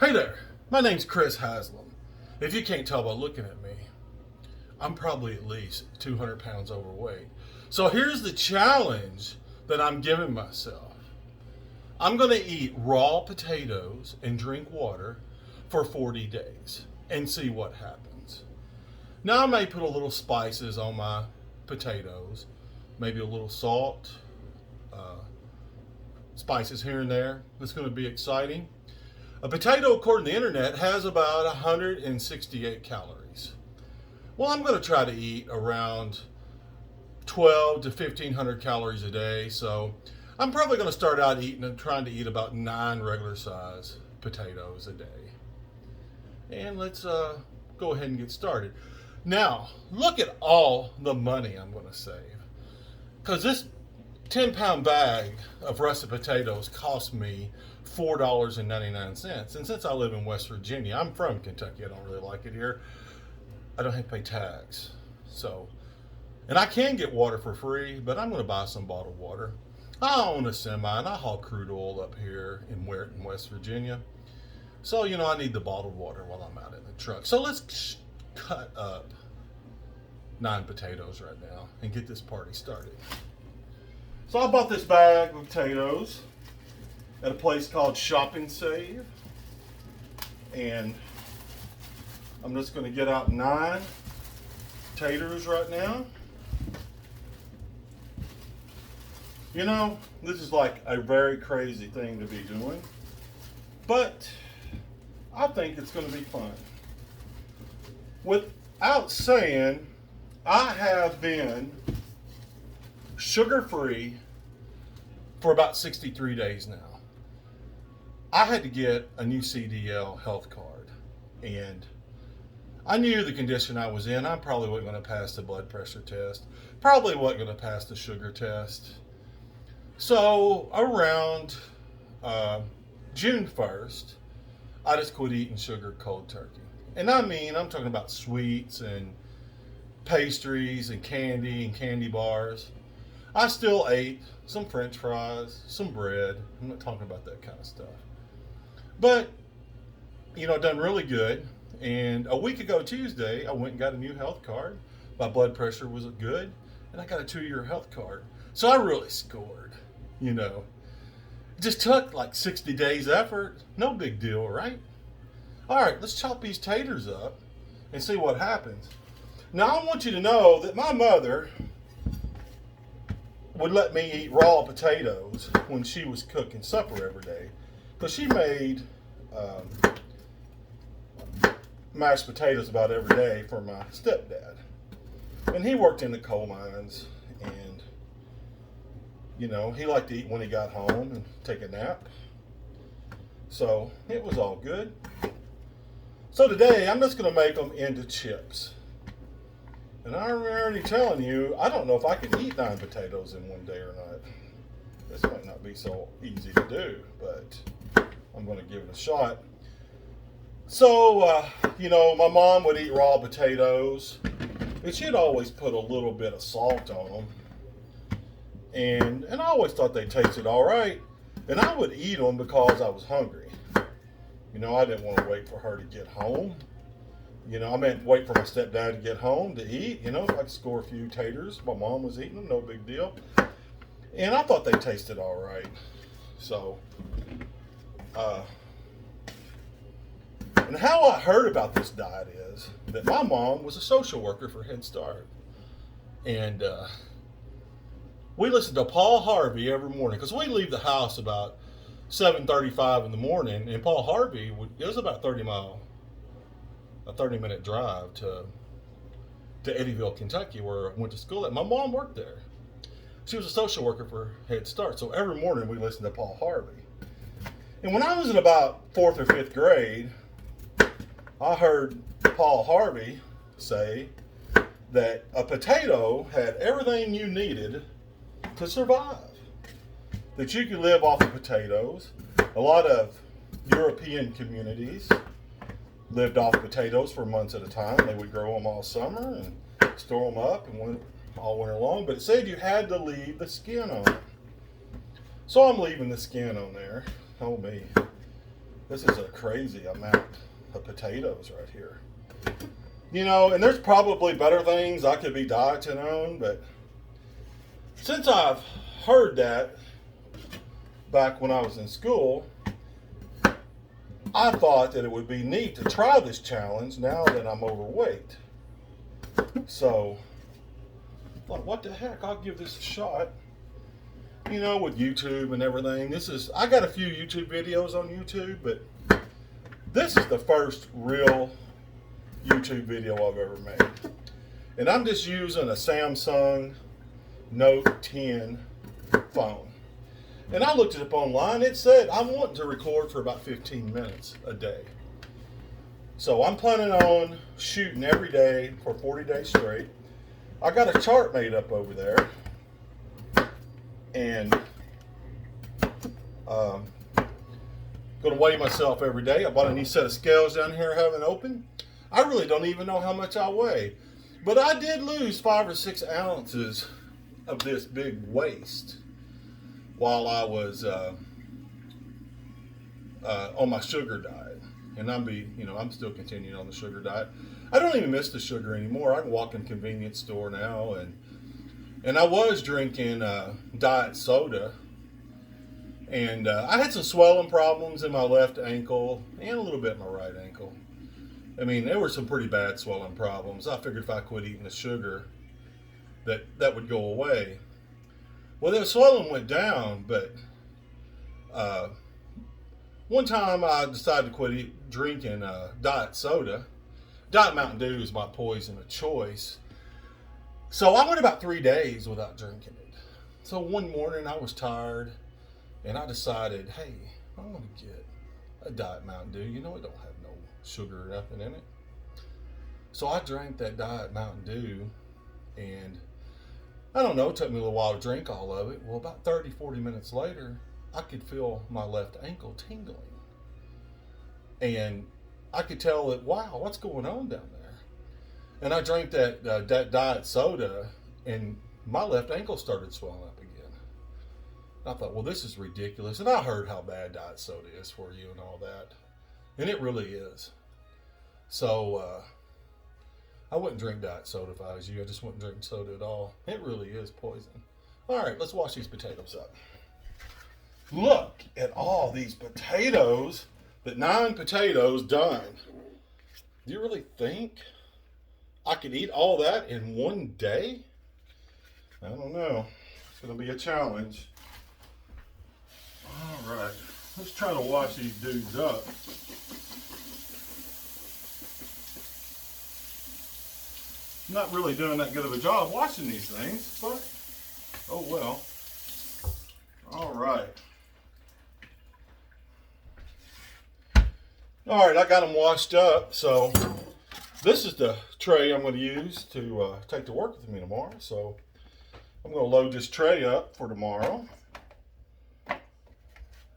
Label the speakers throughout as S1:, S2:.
S1: Hey there, my name's Chris Haslam. If you can't tell by looking at me, I'm probably at least 200 pounds overweight. So here's the challenge that I'm giving myself. I'm going to eat raw potatoes and drink water for 40 days and see what happens. Now I may put a little spices on my potatoes, maybe a little salt, spices here and there. It's going to be exciting. A potato, according to the internet, has about 168 calories. Well, I'm going to try to eat around 12 to 1500 calories a day. So I'm probably going to start out trying to eat about 9 regular size potatoes a day. And let's go ahead and get started. Now, look at all the money I'm going to save. Because this 10-pound bag of russet potatoes cost me $4.99. And since I live in West Virginia, I'm from Kentucky, I don't really like it here, I don't have to pay tax. And I can get water for free, but I'm going to buy some bottled water. I own a semi and I haul crude oil up here in Weirton, West Virginia. So, I need the bottled water while I'm out in the truck. So let's cut up 9 potatoes right now and get this party started. So I bought this bag of potatoes at a place called Shop and Save. And I'm just going to get out 9 taters right now. This is like a very crazy thing to be doing, but I think it's going to be fun. Without saying, I have been sugar-free for about 63 days now. I had to get a new CDL health card, and I knew the condition I was in. I probably wasn't going to pass the blood pressure test, probably wasn't going to pass the sugar test. So around June 1st, I just quit eating sugar cold turkey. And I'm talking about sweets and pastries and candy bars. I still ate some French fries, some bread. I'm not talking about that kind of stuff. But, done really good. And a week ago Tuesday, I went and got a new health card. My blood pressure was good, and I got a 2-year health card. So I really scored, It just took like 60 days effort. No big deal, right? All right, let's chop these taters up and see what happens. Now, I want you to know that my mother would let me eat raw potatoes when she was cooking supper every day, because she made mashed potatoes about every day for my stepdad. And he worked in the coal mines, and he liked to eat when he got home and take a nap. So it was all good. So today I'm just going to make them into chips. And I'm already telling you, I don't know if I can eat 9 potatoes in one day or not. This might not be so easy to do, but I'm going to give it a shot. So, my mom would eat raw potatoes, and she'd always put a little bit of salt on them. And I always thought they tasted all right. And I would eat them because I was hungry. I didn't want to wait for her to get home. I meant wait for my stepdad to get home to eat. If I could score a few taters, my mom was eating them, no big deal. And I thought they tasted all right. So, and how I heard about this diet is that my mom was a social worker for Head Start. And we listened to Paul Harvey every morning, because we leave the house about 7:35 in the morning, and Paul Harvey, it was about a 30-minute drive to Eddyville, Kentucky, where I went to school at. My mom worked there. She was a social worker for Head Start, so every morning we listened to Paul Harvey. And when I was in about 4th or 5th grade, I heard Paul Harvey say that a potato had everything you needed to survive. That you could live off of potatoes. A lot of European communities lived off potatoes for months at a time. They would grow them all summer and store them up and all winter long. But it said you had to leave the skin on. So I'm leaving the skin on there. Oh me. This is a crazy amount of potatoes right here. You know, and there's probably better things I could be dieting on, but since I've heard that back when I was in school, I thought that it would be neat to try this challenge now that I'm overweight. So, like, what the heck? I'll give this a shot. You know, with YouTube and everything. I got a few YouTube videos on YouTube, but this is the first real YouTube video I've ever made. And I'm just using a Samsung Note 10 phone. And I looked it up online. It said I'm wanting to record for about 15 minutes a day. So I'm planning on shooting every day for 40 days straight. I got a chart made up over there. And going to weigh myself every day. I bought a new set of scales down here I haven't opened. I really don't even know how much I weigh. But I did lose 5 or 6 ounces of this big waste while I was on my sugar diet. And I'm still continuing on the sugar diet. I don't even miss the sugar anymore. I can walk in a convenience store now, and I was drinking diet soda. And I had some swelling problems in my left ankle and a little bit in my right ankle. I mean, there were some pretty bad swelling problems. I figured if I quit eating the sugar, that would go away. Well, the swelling went down, but one time I decided to quit drinking diet soda. Diet Mountain Dew is my poison of choice. So I went about 3 days without drinking it. So one morning I was tired, and I decided, hey, I'm going to get a Diet Mountain Dew. You know, it don't have no sugar or nothing in it. So I drank that Diet Mountain Dew, and I don't know, it took me a little while to drink all of it. Well, about 30, 40 minutes later, I could feel my left ankle tingling. And I could tell that, wow, what's going on down there? And I drank that diet soda, and my left ankle started swelling up again. I thought, well, this is ridiculous. And I heard how bad diet soda is for you and all that. And it really is. So I wouldn't drink diet soda if I was you. I just wouldn't drink soda at all. It really is poison. All right, let's wash these potatoes up. Look at all these potatoes. 9 potatoes done. Do you really think I could eat all that in one day? I don't know. It's going to be a challenge. All right, let's try to wash these dudes up. I'm not really doing that good of a job washing these things, but oh well. All right. All right, I got them washed up, so this is the tray I'm going to use to take to work with me tomorrow. So I'm going to load this tray up for tomorrow.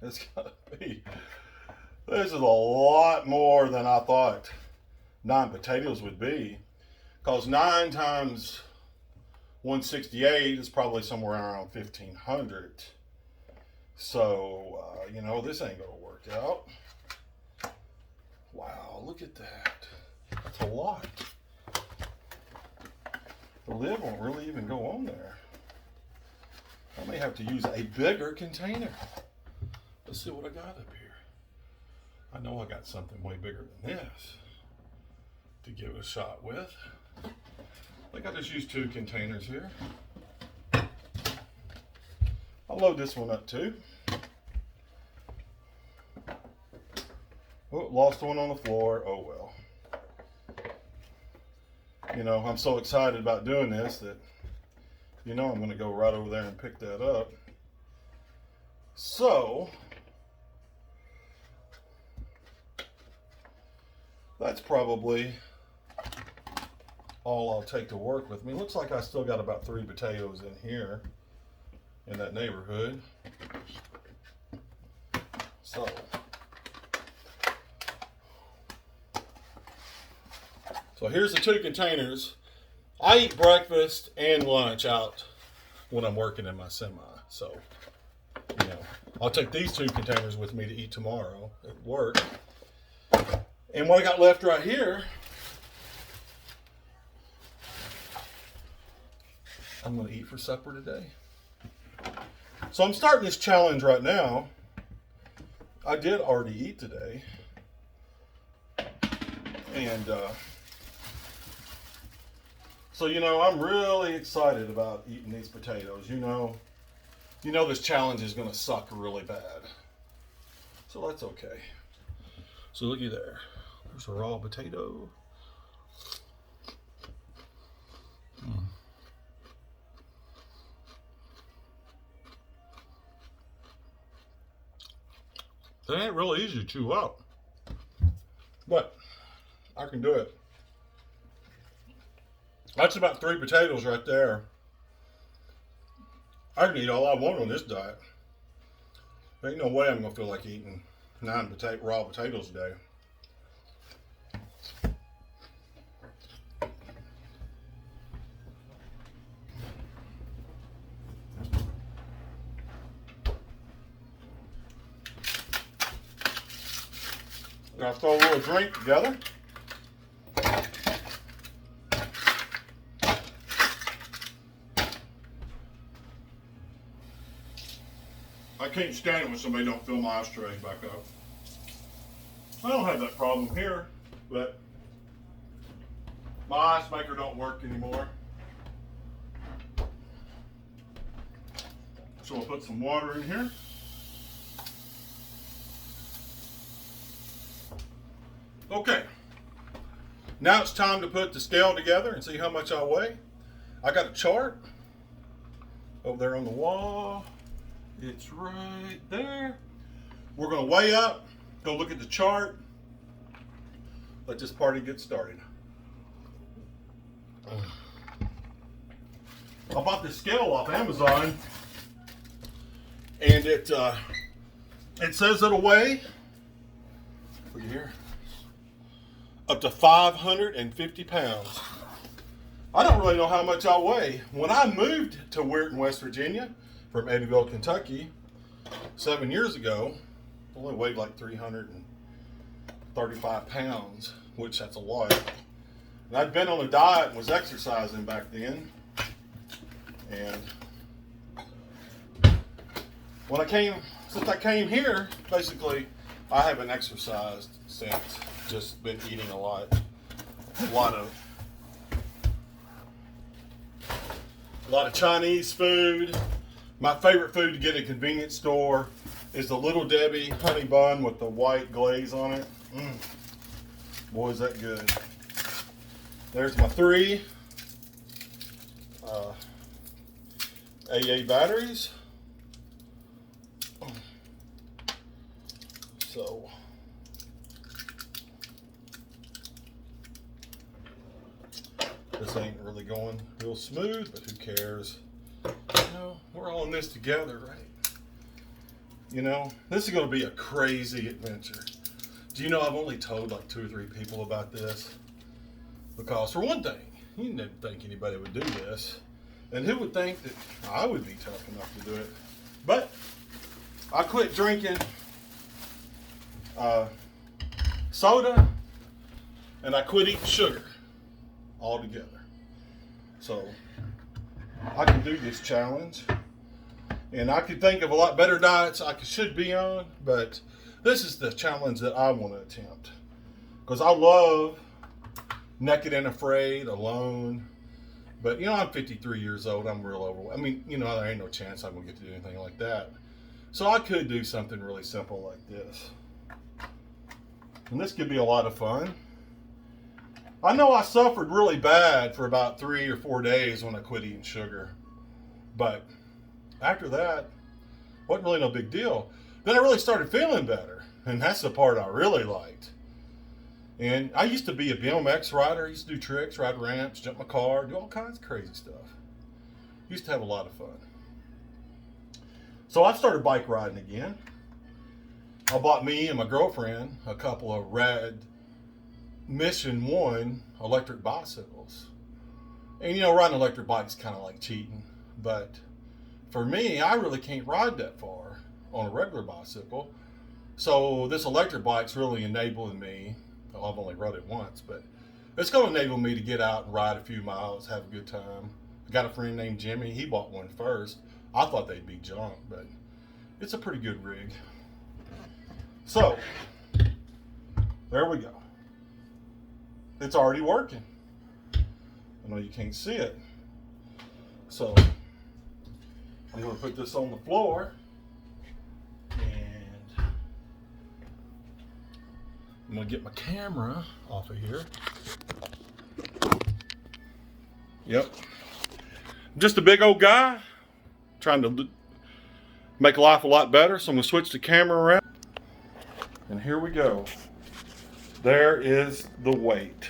S1: It's going to be, this is a lot more than I thought 9 potatoes would be, because 9 times 168 is probably somewhere around 1,500. So, you know, this ain't going to work out. Wow, look at that. That's a lot. The lid won't really even go on there. I may have to use a bigger container. Let's see what I got up here. I know I got something way bigger than this to give it a shot with. I think I just used 2 containers here. I'll load this one up too. Oh, lost one on the floor. Oh well. You know, I'm so excited about doing this that, you know, I'm going to go right over there and pick that up. So, that's probably all I'll take to work with me. Looks like I still got about 3 potatoes in here, in that neighborhood. So here's the 2 containers. I eat breakfast and lunch out when I'm working in my semi. So, you know, I'll take these 2 containers with me to eat tomorrow at work. And what I got left right here, I'm going to eat for supper today. So I'm starting this challenge right now. I did already eat today. And so, you know, I'm really excited about eating these potatoes. You know this challenge is going to suck really bad. So that's okay. So looky there. There's a raw potato. It ain't really easy to chew up, but I can do it. That's about 3 potatoes right there. I can eat all I want on this diet. There ain't no way I'm gonna feel like eating 9 raw potatoes a day. I'll throw a little drink together. I can't stand it when somebody don't fill my ashtrays back up. I don't have that problem here, but my ice maker don't work anymore. So I'll put some water in here. Okay, now it's time to put the scale together and see how much I weigh. I got a chart over there on the wall. It's right there. We're going to weigh up, go look at the chart, let this party get started. I bought this scale off Amazon, and it says it'll weigh, look here, up to 550 pounds. I don't really know how much I weigh. When I moved to Weirton, West Virginia from Eddyville, Kentucky 7 years ago, I only weighed like 335 pounds, which that's a lot. And I'd been on a diet and was exercising back then. And since I came here, basically, I haven't exercised since. Just been eating a lot of Chinese food. My favorite food to get at a convenience store is the Little Debbie honey bun with the white glaze on it. Boy, is that good. There's my 3 AA batteries. So this ain't really going real smooth, but who cares? You know, we're all in this together, right? You know, this is going to be a crazy adventure. Do you know I've only told like 2 or 3 people about this? Because for one thing, you didn't think anybody would do this. And who would think that I would be tough enough to do it? But I quit drinking soda, and I quit eating sugar altogether. So I can do this challenge, and I could think of a lot better diets I should be on, but this is the challenge that I want to attempt, because I love naked and afraid, alone. But you know, I'm 53 years old. I'm real overweight. I mean, you know, there ain't no chance I'm gonna get to do anything like that. So I could do something really simple like this, and this could be a lot of fun. I know I suffered really bad for about 3 or 4 days when I quit eating sugar. But after that, wasn't really no big deal. Then I really started feeling better. And that's the part I really liked. And I used to be a BMX rider. I used to do tricks, ride ramps, jump my car, do all kinds of crazy stuff. Used to have a lot of fun. So I started bike riding again. I bought me and my girlfriend a couple of red Mission 1 electric bicycles. And you know, riding an electric bike is kind of like cheating, but for me, I really can't ride that far on a regular bicycle. So this electric bike's really enabling me. Well, I've only rode it once, but it's going to enable me to get out and ride a few miles, have a good time. I got a friend named Jimmy. He bought one first. I thought they'd be junk, but it's a pretty good rig. So there we go. It's already working. I know you can't see it. So I'm going to put this on the floor, and I'm going to get my camera off of here. Yep. Just a big old guy trying to make life a lot better. So I'm going to switch the camera around. And here we go. There is the weight.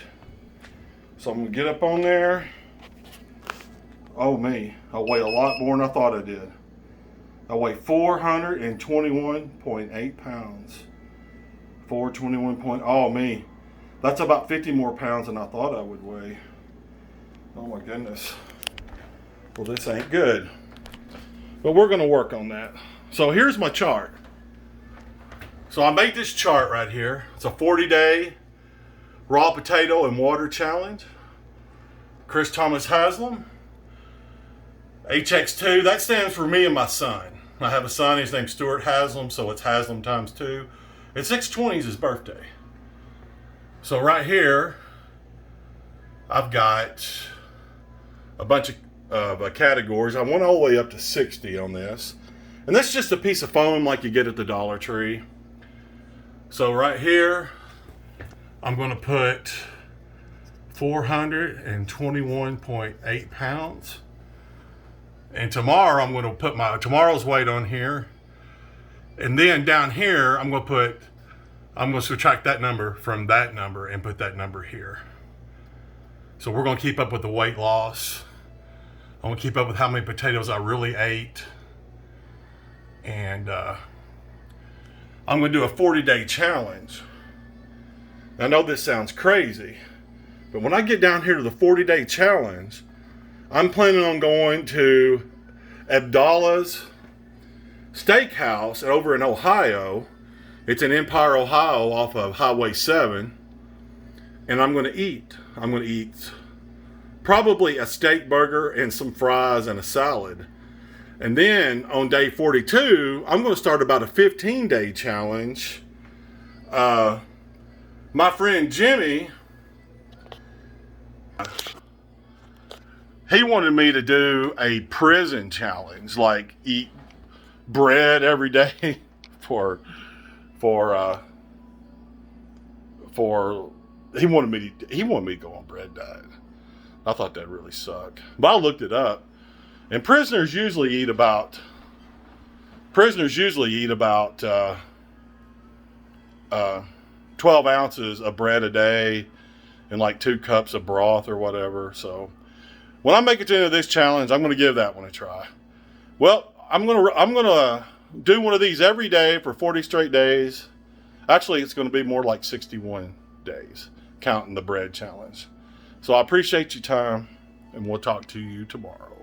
S1: So I'm going to get up on there. Oh me, I weigh a lot more than I thought I did. I weigh 421.8 pounds. 421. Oh me, that's about 50 more pounds than I thought I would weigh. Oh my goodness. Well, this ain't good. But we're gonna work on that. So here's my chart. So I made this chart right here. It's a 40-day raw potato and water challenge. Chris Thomas Haslam. HX2, that stands for me and my son. I have a son, his name's Stuart Haslam, so it's Haslam times 2. And 620 is his birthday. So right here, I've got a bunch of categories. I went all the way up to 60 on this. And that's just a piece of foam like you get at the Dollar Tree. So right here, I'm going to put 421.8 pounds. And tomorrow I'm going to put my tomorrow's weight on here. And then down here, I'm going to subtract that number from that number and put that number here. So we're going to keep up with the weight loss. I'm going to keep up with how many potatoes I really ate. And I'm going to do a 40-day challenge. I know this sounds crazy, but when I get down here to the 40-day challenge, I'm planning on going to Abdallah's Steakhouse over in Ohio. It's in Empire, Ohio, off of Highway 7. And I'm going to eat. I'm going to eat probably a steak burger and some fries and a salad. And then on day 42, I'm going to start about a 15-day challenge. My friend Jimmy, he wanted me to do a prison challenge, like eat bread every day for he wanted me to go on bread diet. I thought that really sucked. But I looked it up. And prisoners usually eat about 12 ounces of bread a day and like 2 cups of broth or whatever. So when I make it to the end of this challenge, I'm going to give that one a try. Well, I'm going to do one of these every day for 40 straight days. Actually, it's going to be more like 61 days, counting the bread challenge. So I appreciate your time, and we'll talk to you tomorrow.